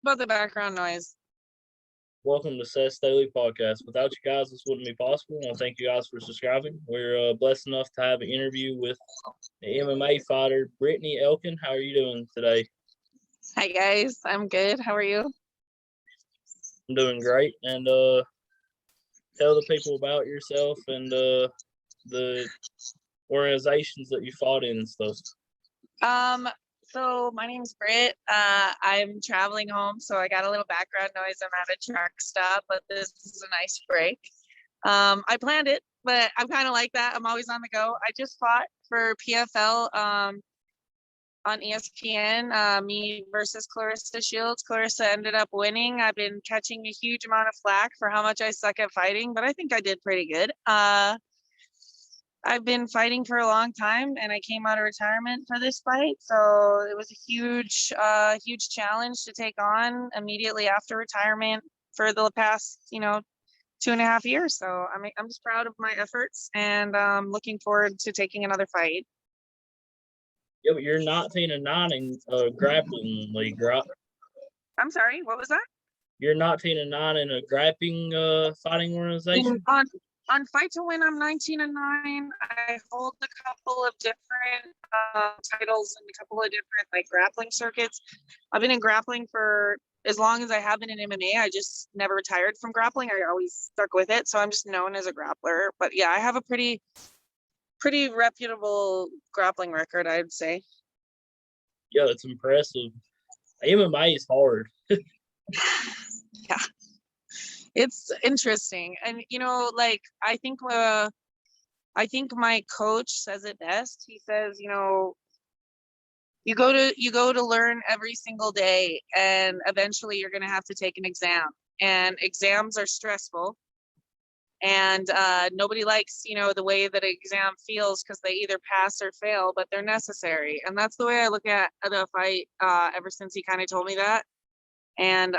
about the background noise. Welcome to Seth's Daily Podcast. Without you guys, this wouldn't be possible. I thank you guys for subscribing. We're blessed enough to have an interview with the MMA fighter, Brittney Elkin. How are you doing today? Hi, guys. I'm good. How are you? I'm doing great. And tell the people about yourself and the organizations that you fought in and stuff. So my name's Britt. I'm traveling home, so I got a little background noise. I'm at a truck stop, but this is a nice break. I planned it, but I'm kind of like that. I'm always on the go. I just fought for PFL on ESPN, me versus Clarissa Shields. Clarissa ended up winning. I've been catching a huge amount of flack for how much I suck at fighting, but I think I did pretty good. I've been fighting for a long time, and I came out of retirement for this fight. So it was a huge challenge to take on immediately after retirement for the past, 2.5 years. So I'm just proud of my efforts, and looking forward to taking another fight. Yeah, but you're 19-9 in grappling league, right? I'm sorry, what was that? You're 19-9 in a grappling fighting organization? On Fight to Win, I'm 19-9. I hold a couple of different titles and a couple of different grappling circuits. I've been in grappling for as long as I have been in MMA. I just never retired from grappling. I always stuck with it, so I'm just known as a grappler. But yeah, I have a pretty reputable grappling record, I'd say. Yeah, that's impressive. MMA is hard. Yeah. It's interesting. And I think my coach says it best. He says, you go to learn every single day, and eventually you're going to have to take an exam, and exams are stressful, and nobody likes, the way that an exam feels, because they either pass or fail, but they're necessary. And that's the way I look at the fight ever since he kind of told me that. And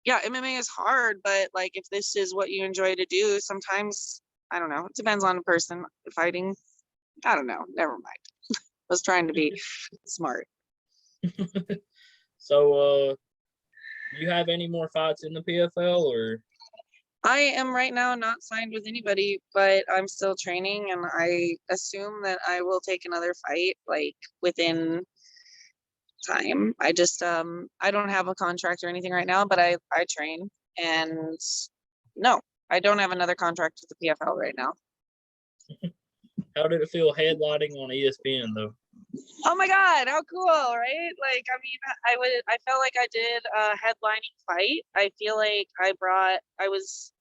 yeah, MMA is hard, but if this is what you enjoy to do, sometimes, I don't know, it depends on the person fighting. I don't know, never mind. Was trying to be smart. So, do you have any more fights in the PFL, or? I am right now not signed with anybody, but I'm still training, and I assume that I will take another fight within time. I just I don't have a contract or anything right now, but I train, and no, I don't have another contract with the PFL right now. How did it feel headlining on ESPN though? Oh my God, how cool, right? I felt like I did a headlining fight. I feel like I was,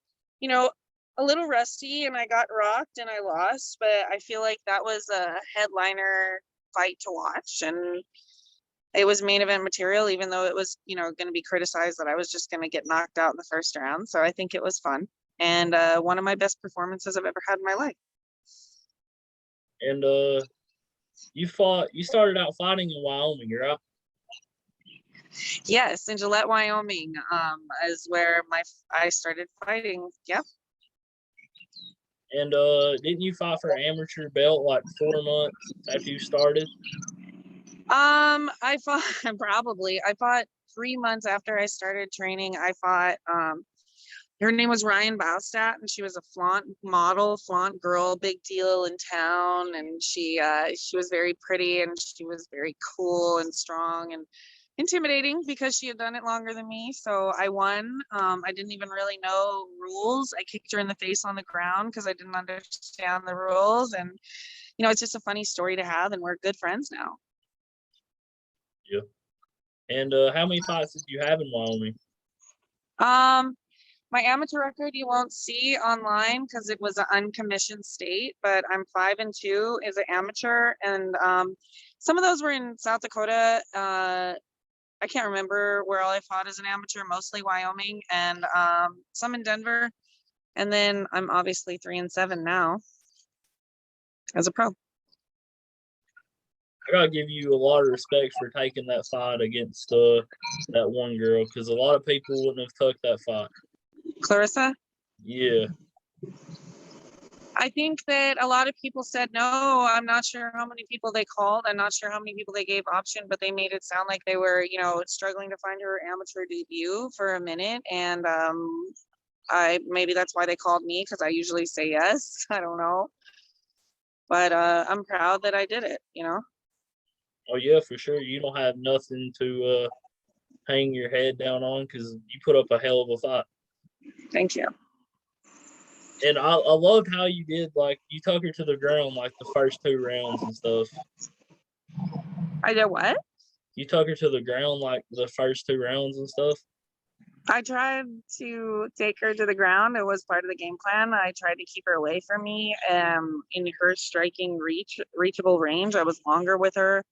a little rusty, and I got rocked and I lost, but I feel like that was a headliner fight to watch, and it was main event material, even though it was, going to be criticized that I was just going to get knocked out in the first round. So I think it was fun, and one of my best performances I've ever had in my life. And you started out fighting in Wyoming, right? Yes, in Gillette, Wyoming, is where I started fighting. Yep. And didn't you fight for an amateur belt 4 months after you started? I fought I fought 3 months after I started training. I fought her name was Ryan Baustat, and she was a flaunt girl, big deal in town, and she was very pretty, and she was very cool and strong and intimidating because she had done it longer than me. So I won. I didn't even really know rules. I kicked her in the face on the ground because I didn't understand the rules, and it's just a funny story to have, and we're good friends now. Yeah. And how many fights did you have in Wyoming? My amateur record you won't see online because it was an uncommissioned state, but I'm 5-2 as an amateur, and some of those were in South Dakota. I can't remember where all I fought as an amateur, mostly Wyoming, and some in Denver, and then I'm obviously 3-7 now as a pro. I gotta give you a lot of respect for taking that fight against that one girl, because a lot of people wouldn't have took that fight. Clarissa? Yeah. I think that a lot of people said no. I'm not sure how many people they called. I'm not sure how many people they gave option, but they made it sound like they were, struggling to find her amateur debut for a minute. And maybe that's why they called me, because I usually say yes. I don't know. But I'm proud that I did it. Oh yeah, for sure. You don't have nothing to hang your head down on because you put up a hell of a fight. Thank you. And I loved how you did, like, you took her to the ground like the first 2 rounds and stuff. I did what? You took her to the ground like the first 2 rounds and stuff. I tried to take her to the ground. It was part of the game plan. I tried to keep her away from me in her striking reachable range. I was longer with her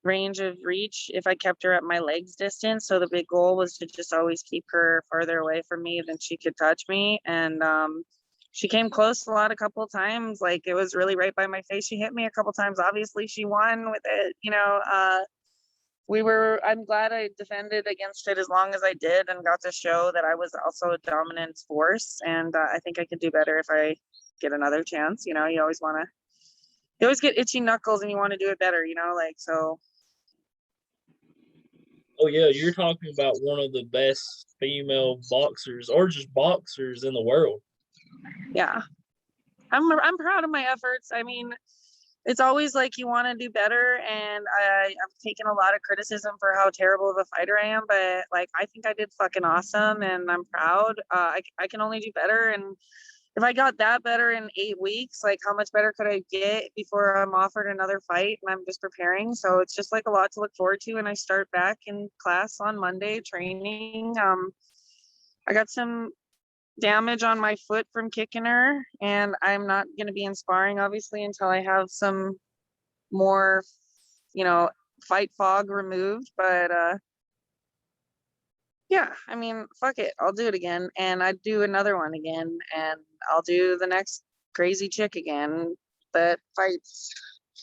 range of reach if I kept her at my legs distance. So the big goal was to just always keep her farther away from me than she could touch me. And she came close a couple of times. Like, it was really right by my face. She hit me a couple times. Obviously she won with it. I'm glad I defended against it as long as I did and got to show that I was also a dominant force. And I think I could do better if I get another chance. You always get itchy knuckles and you want to do it better, so. Oh yeah, you're talking about one of the best female boxers or just boxers in the world. Yeah. I'm proud of my efforts. I mean, it's always like you want to do better, and I've taken a lot of criticism for how terrible of a fighter I am, but like, I think I did fucking awesome, and I'm proud. I can only do better, and if I got that better in 8 weeks, like, how much better could I get before I'm offered another fight? And I'm just preparing, so it's just like a lot to look forward to. And I start back in class on Monday training. I got some damage on my foot from kicking her, and I'm not going to be in sparring obviously until I have some more fight fog removed. But yeah, I mean, fuck it, I'll do it again, and I'd do another one again, and I'll do the next crazy chick again that fights.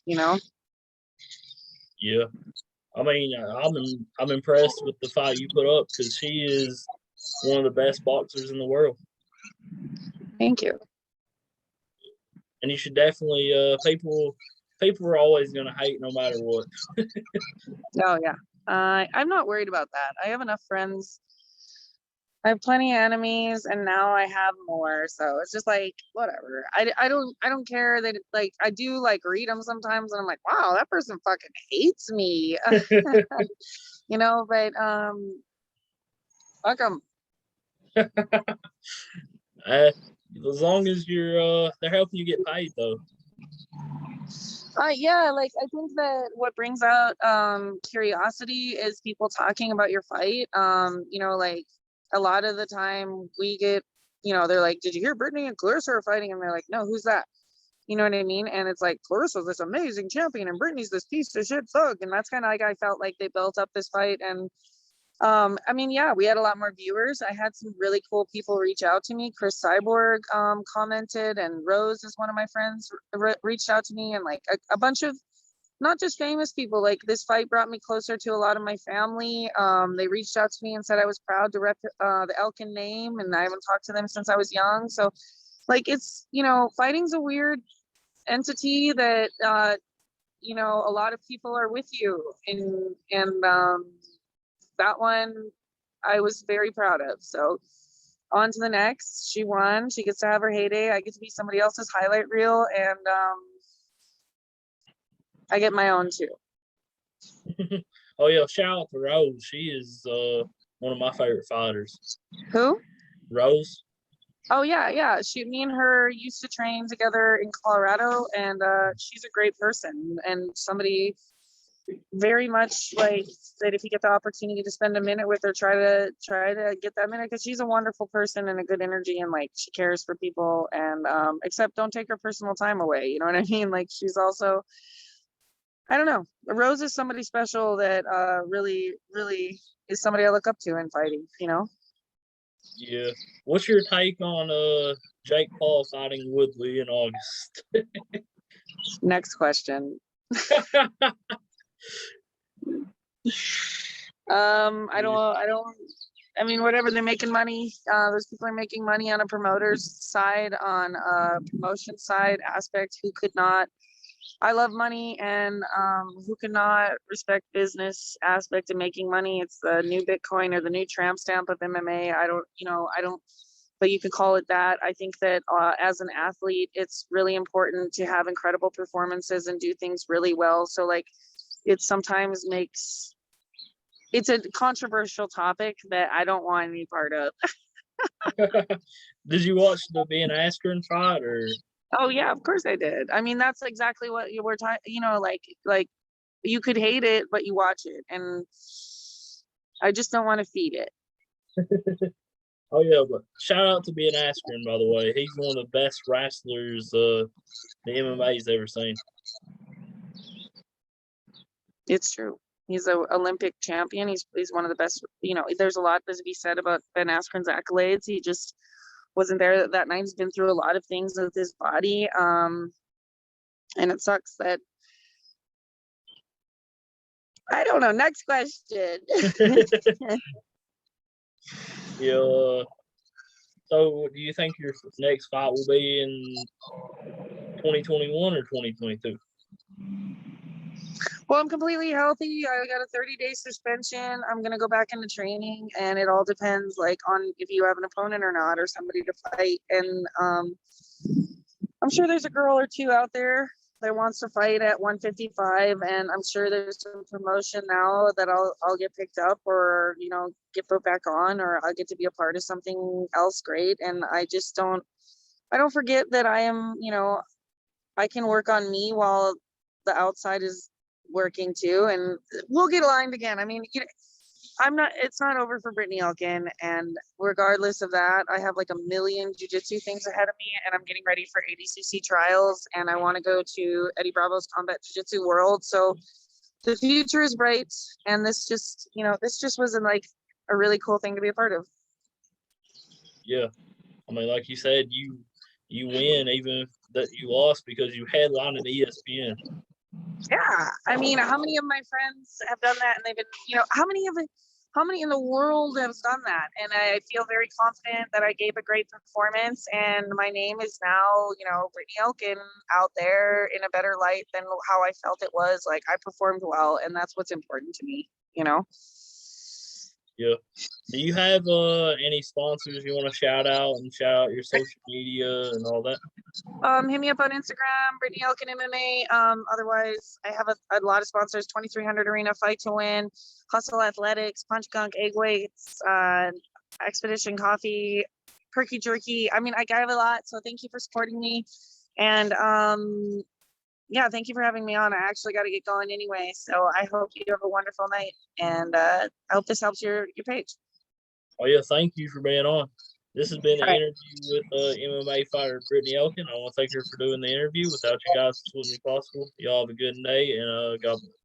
Yeah, I mean, I'm impressed with the fight you put up because she is one of the best boxers in the world. Thank you. And you should definitely people are always going to hate no matter what. Oh yeah, I'm not worried about that. I have enough friends. I have plenty of enemies, and now I have more. So it's just like, whatever. I don't care that, like, I do like read them sometimes, and I'm like, wow, that person fucking hates me. But fuck them. As long as you're they're helping you get paid though. Yeah, like, I think that what brings out curiosity is people talking about your fight. Like, a lot of the time we get, they're like, did you hear Brittney and Clarissa are fighting? And they're like, no, who's that? You know what I mean? And it's like, Clarissa's this amazing champion and Brittney's this piece of shit thug. And that's kind of like, I felt like they built up this fight. And I mean, yeah, we had a lot more viewers. I had some really cool people reach out to me. Chris Cyborg commented, and Rose is one of my friends, reached out to me, and like a bunch of not just famous people. Like, this fight brought me closer to a lot of my family. They reached out to me and said I was proud to rep the Elkin name, and I haven't talked to them since I was young. So, like, it's, fighting's a weird entity that a lot of people are with you, and that one I was very proud of. So on to the next. She won. She gets to have her heyday. I get to be somebody else's highlight reel, and I get my own too. Oh yeah, shout out to Rose. She is one of my favorite fighters. Who? Rose. Oh yeah. Me and her used to train together in Colorado, and she's a great person and somebody very much like that. If you get the opportunity to spend a minute with her, try to get that minute, because she's a wonderful person and a good energy, and like, she cares for people, and except don't take her personal time away, you know what I mean? Like, she's also, I don't know, Rose is somebody special that really is somebody I look up to in fighting. Yeah. What's your take on Jake Paul fighting Woodley in August? Next question. I don't I mean, whatever, they're making money. Those people are making money on a promoter's side, on a promotion side aspect. Who could not? I love money, and who could not respect business aspect of making money? It's the new Bitcoin or the new tramp stamp of MMA. I don't, but you could call it that. I think that as an athlete, it's really important to have incredible performances and do things really well. So like, it sometimes makes, it's a controversial topic that I don't want any part of. Did you watch the Ben Askren fight or? Oh yeah, of course I did. I mean, that's exactly what you were talking, like you could hate it, but you watch it, and I just don't want to feed it. Oh yeah, but shout out to Ben Askren, by the way. He's one of the best wrestlers the MMA's ever seen. It's true. He's an Olympic champion. He's one of the best. There's a lot to be said about Ben Askren's accolades. He just wasn't there that night. He's been through a lot of things with his body. And it sucks that, I don't know. Next question. Yeah. So, do you think your next fight will be in 2021 or 2022? Well, I'm completely healthy. I got a 30-day suspension. I'm gonna go back into training, and it all depends, like, on if you have an opponent or not, or somebody to fight. And I'm sure there's a girl or two out there that wants to fight at 155, and I'm sure there's some promotion now that I'll get picked up, or get put back on, or I'll get to be a part of something else great. And I don't forget that I am, I can work on me while the outside is working too, and we'll get aligned again. I mean, it's not over for Brittney Elkin, and regardless of that, I have like a million jiu-jitsu things ahead of me, and I'm getting ready for ADCC trials, and I want to go to Eddie Bravo's Combat Jiu-Jitsu World. So the future is bright, and this just wasn't like a really cool thing to be a part of. Yeah, I mean, like you said, you win even if that you lost because you headlined at ESPN. Yeah, I mean, how many of my friends have done that, and they've been, how many in the world have done that? And I feel very confident that I gave a great performance, and my name is now, Brittney Elkin, out there in a better light than how I felt it was. Like, I performed well, and that's what's important to me. Yeah. Do you have any sponsors you want to shout out your social media and all that? Hit me up on Instagram, Brittney Elkin MMA. Otherwise, I have a lot of sponsors: 2300 Arena, Fight to Win, Hustle Athletics, Punch Gunk, Egg Weights, Expedition Coffee, Perky Jerky. I mean, I have a lot, so thank you for supporting me. And yeah, thank you for having me on. I actually got to get going anyway, so I hope you have a wonderful night, and I hope this helps your page. Oh yeah, thank you for being on. This has been an All right. interview with MMA fighter Brittney Elkin. I want to thank her for doing the interview. Without you guys, this wouldn't be possible. Y'all have a good day, and God bless.